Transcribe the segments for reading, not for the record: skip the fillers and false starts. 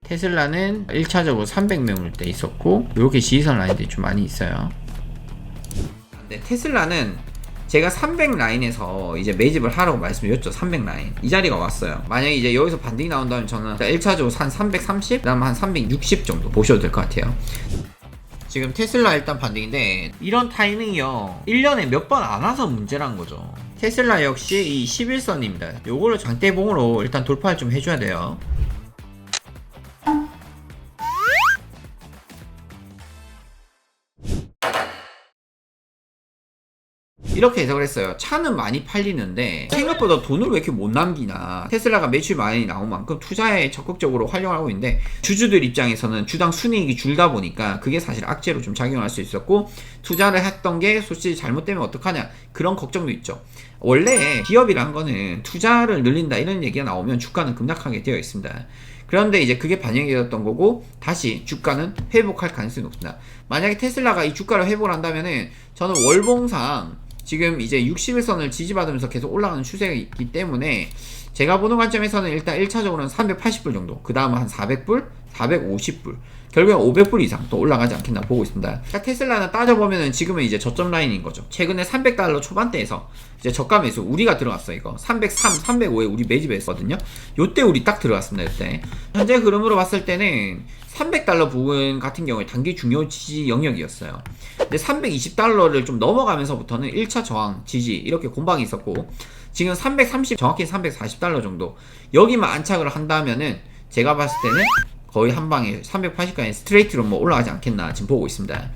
테슬라는 1차적으로 300매물대 있었고 이렇게 지지선 라인들이 좀 많이 있어요. 근데 테슬라는 제가 300 라인에서 이제 매집을 하라고 말씀드렸죠. 300 라인 이 자리가 왔어요. 만약에 이제 여기서 반등이 나온다면 저는 1차적으로 한 330, 그 다음 한 360 정도 보셔도 될 것 같아요. 지금 테슬라 일단 반등인데 이런 타이밍이요 1년에 몇 번 안 와서 문제란 거죠. 테슬라 역시 이 11선입니다. 요걸로 장대봉으로 일단 돌파를 좀 해줘야 돼요. 이렇게 해석을 했어요. 차는 많이 팔리는데 생각보다 돈을 왜 이렇게 못 남기나. 테슬라가 매출이 많이 나온 만큼 투자에 적극적으로 활용을 하고 있는데 주주들 입장에서는 주당 순이익이 줄다 보니까 그게 사실 악재로 좀 작용할 수 있었고, 투자를 했던 게 솔직히 잘못되면 어떡하냐 그런 걱정도 있죠. 원래 기업이란 거는 투자를 늘린다 이런 얘기가 나오면 주가는 급락하게 되어 있습니다. 그런데 이제 그게 반영이 되었던 거고 다시 주가는 회복할 가능성이 높습니다. 만약에 테슬라가 이 주가를 회복을 한다면은 저는 월봉상 지금 이제 60일선을 지지받으면서 계속 올라가는 추세가 있기 때문에 제가 보는 관점에서는 일단 1차적으로는 380불 정도, 그 다음은 한 400불, 450불, 결국엔 500불 이상 또 올라가지 않겠나 보고 있습니다. 그러니까 테슬라는 따져보면은 지금은 이제 저점 라인인 거죠. 최근에 300달러 초반대에서 이제 저가 매수 우리가 들어갔어. 이거 303, 305에 우리 매집했거든요. 요때 우리 딱 들어갔습니다. 이때 현재 흐름으로 봤을 때는 300달러 부분 같은 경우에 단기 중요 지지 영역이었어요. 근데 320달러를 좀 넘어가면서부터는 1차 저항 지지 이렇게 공방이 있었고, 지금 330, 정확히 340달러 정도 여기만 안착을 한다면은 제가 봤을 때는 거의 한 방에 380까지 스트레이트로 뭐 올라가지 않겠나 지금 보고 있습니다.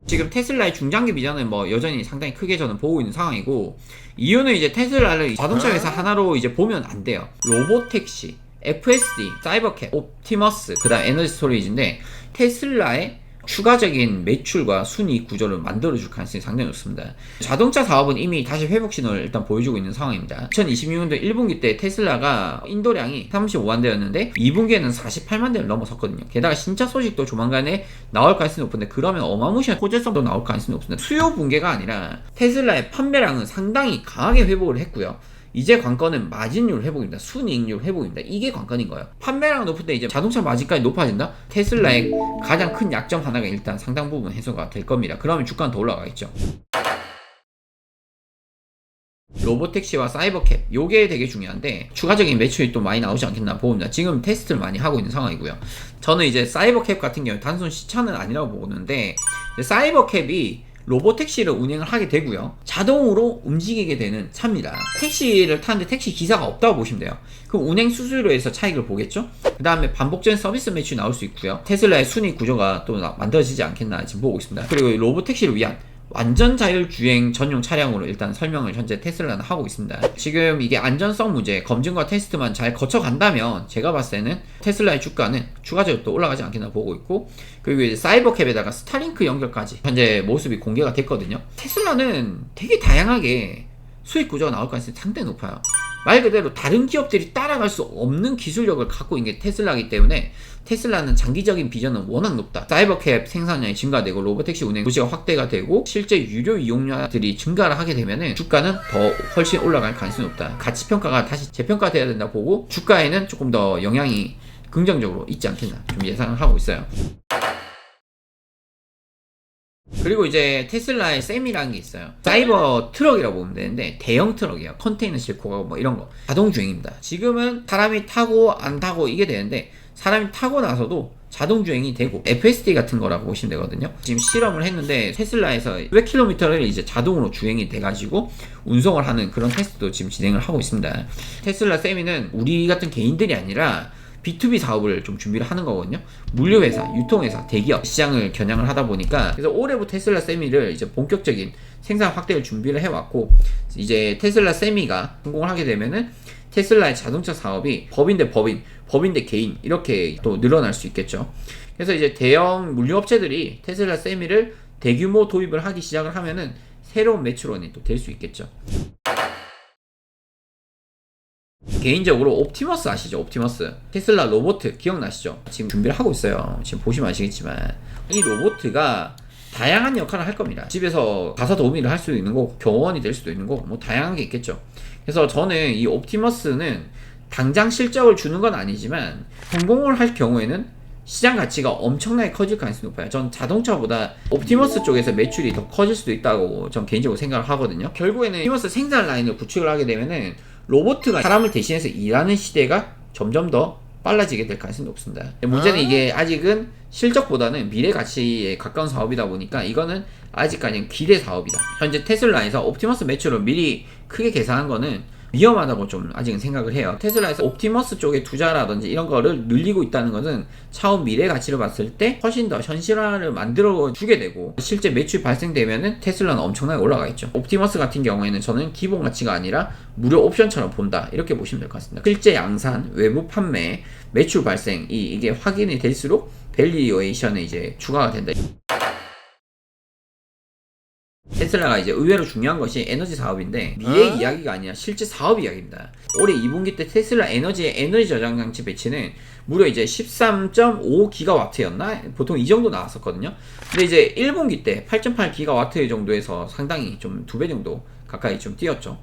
지금 테슬라의 중장기 비전은 뭐 여전히 상당히 크게 저는 보고 있는 상황이고, 이유는 이제 테슬라를 자동차 회사 하나로 이제 보면 안 돼요. 로보택시, FSD, 사이버캡, 옵티머스, 그 다음 에너지 스토리지인데 테슬라의 추가적인 매출과 순이익 구조를 만들어줄 가능성이 상당히 높습니다. 자동차 사업은 이미 다시 회복 신호를 일단 보여주고 있는 상황입니다. 2026년도 1분기 때 테슬라가 인도량이 35만 대였는데 2분기에는 48만 대를 넘어섰거든요. 게다가 신차 소식도 조만간에 나올 가능성이 높은데 그러면 어마무시한 호재성도 나올 가능성이 높습니다. 수요 붕괴가 아니라 테슬라의 판매량은 상당히 강하게 회복을 했고요. 이제 관건은 마진율 회복입니다. 순이익률 회복입니다. 이게 관건인 거예요. 판매량 높을 때 이제 자동차 마진까지 높아진다? 테슬라의 가장 큰 약점 하나가 일단 상당 부분 해소가 될 겁니다. 그러면 주가는 더 올라가겠죠. 로보택시와 사이버캡 요게 되게 중요한데 추가적인 매출이 또 많이 나오지 않겠나 봅니다. 지금 테스트를 많이 하고 있는 상황이고요. 저는 이제 사이버캡 같은 경우 단순 시차는 아니라고 보는데 사이버캡이 로보택시를 운행을 하게 되고요. 자동으로 움직이게 되는 차입니다. 택시를 타는데 택시 기사가 없다고 보시면 돼요. 그럼 운행 수수료에서 차익을 보겠죠? 그 다음에 반복적인 서비스 매출이 나올 수 있고요. 테슬라의 순이익 구조가 또 만들어지지 않겠나 지금 보고 있습니다. 그리고 로보택시를 위한 완전 자율주행 전용 차량으로 일단 설명을 현재 테슬라는 하고 있습니다. 지금 이게 안전성 문제, 검증과 테스트만 잘 거쳐간다면 제가 봤을 때는 테슬라의 주가는 추가적으로 또 올라가지 않겠나 보고 있고, 그리고 이제 사이버캡에다가 스타링크 연결까지 현재 모습이 공개가 됐거든요. 테슬라는 되게 다양하게 수익 구조가 나올 가능성이 상당히 높아요. 말 그대로 다른 기업들이 따라갈 수 없는 기술력을 갖고 있는 게 테슬라이기 때문에 테슬라는 장기적인 비전은 워낙 높다. 사이버캡 생산량이 증가되고 로보택시 운행 도시가 확대가 되고 실제 유료 이용자들이 증가를 하게 되면은 주가는 더 훨씬 올라갈 가능성이 높다. 가치평가가 다시 재평가돼야 된다 보고 주가에는 조금 더 영향이 긍정적으로 있지 않겠나 좀 예상을 하고 있어요. 그리고 이제 테슬라의 셈이라는 게 있어요. 사이버 트럭이라고 보면 되는데 대형 트럭이에요. 컨테이너 싣고 가고 뭐 이런 거 자동 주행입니다. 지금은 사람이 타고 안 타고 이게 되는데 사람이 타고 나서도 자동 주행이 되고 FSD 같은 거라고 보시면 되거든요. 지금 실험을 했는데 테슬라에서 100km를 이제 자동으로 주행이 돼가지고 운송을 하는 그런 테스트도 지금 진행을 하고 있습니다. 테슬라 셈이는 우리 같은 개인들이 아니라 B2B 사업을 좀 준비를 하는 거거든요. 물류회사, 유통회사, 대기업 시장을 겨냥을 하다 보니까 그래서 올해부터 테슬라 세미를 이제 본격적인 생산 확대를 준비를 해왔고, 이제 테슬라 세미가 성공을 하게 되면은 테슬라의 자동차 사업이 법인 대 법인, 법인 대 개인 이렇게 또 늘어날 수 있겠죠. 그래서 이제 대형 물류업체들이 테슬라 세미를 대규모 도입을 하기 시작을 하면은 새로운 매출원이 또 될 수 있겠죠. 개인적으로 옵티머스 아시죠? 옵티머스 테슬라 로보트 기억나시죠? 지금 준비를 하고 있어요. 지금 보시면 아시겠지만 이 로보트가 다양한 역할을 할 겁니다. 집에서 가사 도우미를 할 수도 있는 거고 교원이 될 수도 있는 거고 뭐 다양한 게 있겠죠. 그래서 저는 이 옵티머스는 당장 실적을 주는 건 아니지만 성공을 할 경우에는 시장 가치가 엄청나게 커질 가능성이 높아요. 전 자동차보다 옵티머스 쪽에서 매출이 더 커질 수도 있다고 전 개인적으로 생각을 하거든요. 결국에는 옵티머스 생산 라인을 구축을 하게 되면은 로봇가 사람을 대신해서 일하는 시대가 점점 더 빨라지게 될 가능성이 높습니다. 문제는 이게 아직은 실적보다는 미래 가치에 가까운 사업이다 보니까 이거는 아직까지는 기대 사업이다. 현재 테슬라에서 옵티머스 매출을 미리 크게 계산한 거는 위험하다고 좀 아직은 생각을 해요. 테슬라에서 옵티머스 쪽에 투자라든지 이런 거를 늘리고 있다는 것은 차후 미래 가치를 봤을 때 훨씬 더 현실화를 만들어 주게 되고 실제 매출 발생되면은 테슬라는 엄청나게 올라가겠죠. 옵티머스 같은 경우에는 저는 기본 가치가 아니라 무료 옵션처럼 본다, 이렇게 보시면 될 것 같습니다. 실제 양산, 외부 판매, 매출 발생 이게 확인이 될수록 밸류에이션에 이제 추가가 된다. 테슬라가 이제 의외로 중요한 것이 에너지 사업인데 미래 이야기가 아니라 실제 사업 이야기입니다. 올해 2분기 때 테슬라 에너지의 에너지 저장 장치 배치는 무려 이제 13.5기가와트였나? 보통 이 정도 나왔었거든요. 근데 이제 1분기 때 8.8기가와트 정도에서 상당히 좀 2배 정도 가까이 좀 뛰었죠.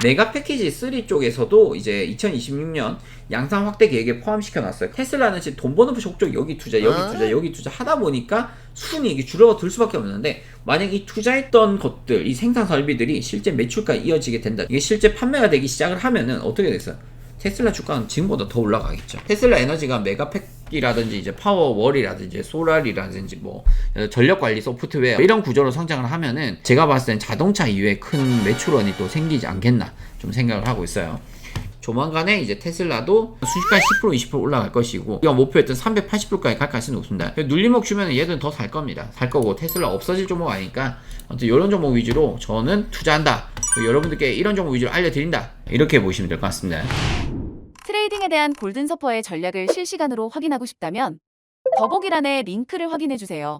메가 패키지 3 쪽에서도 이제 2026년 양산 확대 계획에 포함시켜 놨어요. 테슬라는 지금 돈 버는 목적 여기 투자, 여기 투자 하다 보니까 순이익이 줄어들 수밖에 없는데, 만약 이 투자했던 것들, 이 생산 설비들이 실제 매출까지 이어지게 된다, 이게 실제 판매가 되기 시작을 하면은 어떻게 됐어요? 테슬라 주가는 지금보다 더 올라가겠죠. 테슬라 에너지가 메가팩이라든지 이제 파워월이라든지 소랄이라든지 뭐 전력 관리 소프트웨어 이런 구조로 성장을 하면은 제가 봤을 땐 자동차 이외에 큰 매출원이 또 생기지 않겠나 좀 생각을 하고 있어요. 조만간에 이제 테슬라도 순식간에 10% 20% 올라갈 것이고, 우리가 목표했던 380%까지 갈 가능성이 높습니다. 눌림목 주면 얘들은 더 살 겁니다. 살 거고 테슬라 없어질 종목 아니니까 아무튼 이런 종목 위주로 저는 투자한다, 여러분들께 이런 종목 위주로 알려드린다, 이렇게 보시면 될 것 같습니다. 트레이딩에 대한 골든서퍼의 전략을 실시간으로 확인하고 싶다면 더보기란의 링크를 확인해주세요.